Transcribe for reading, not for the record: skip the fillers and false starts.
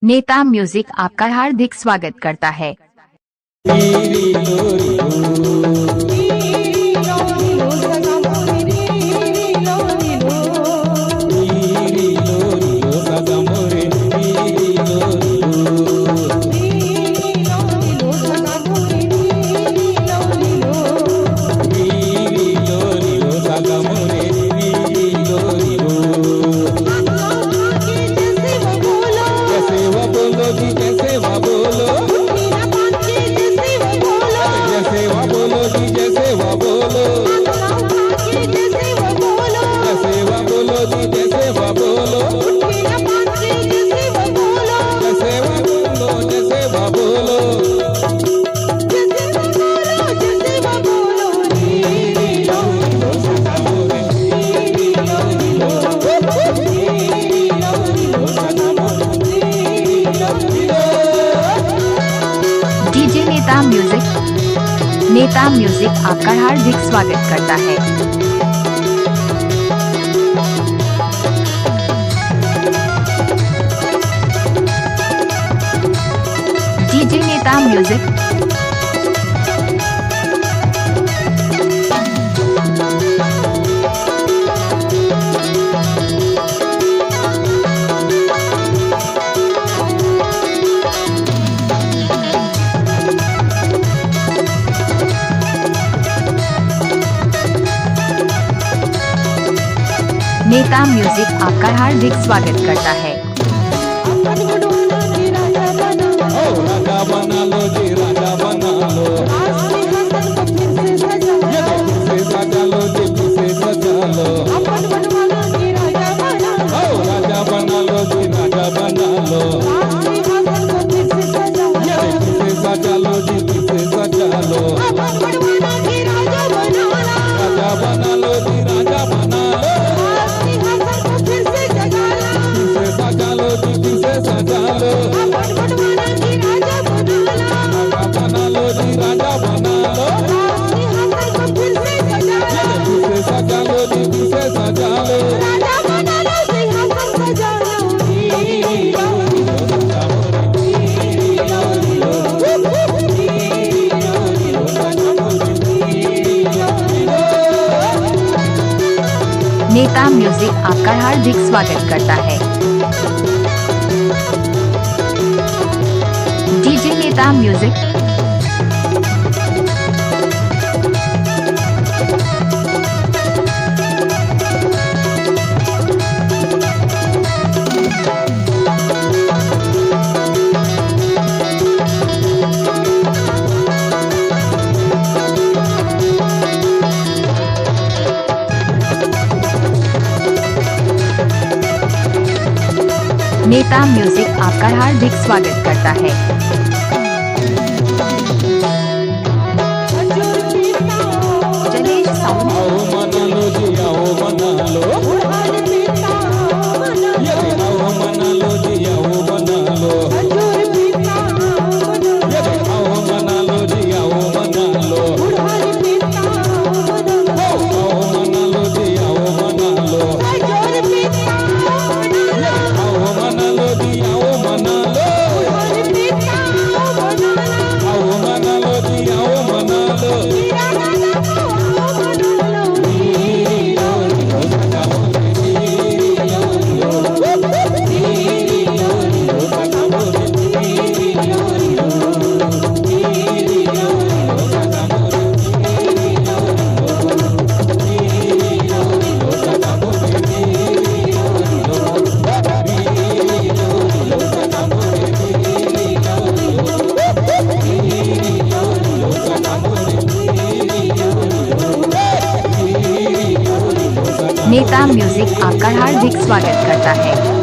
नेता म्यूजिक आपका हार्दिक स्वागत करता है। डीजे नेता म्यूजिक आपका हार्दिक स्वागत करता है। डीजे नेता म्यूजिक नेता म्यूजिक आपका हार्दिक स्वागत करता है। राजा बना लो जी, राजा बना लो, से सजा लो जी, से सजा लो, राजा बना लो जी, राजा बना लो, से सजा लो जी, से सजा लो, राजा बना लो जी, राजा बना लो, से सजा लो जी, से सजा लो, बना लो जी, राजा बना लो, से सजा लो जी, से सजा लो, नेता म्यूजिक आपका हार्दिक स्वागत करता है। डीजे नेता म्यूजिक नेता म्यूजिक आपका हार्दिक स्वागत करता है। जलेश साउंड आओ मना लो जी, आओ मना लो, आओ मना लो जी, आओ मना लो, आओ मना लो जी, आओ मना लो, आओ मना लो जी, आओ मना लो, आओ मना लो जी, आओ मना लो, आओ मना लो जी, आओ मना लो, नेता म्यूजिक आपका हार्दिक स्वागत करता है।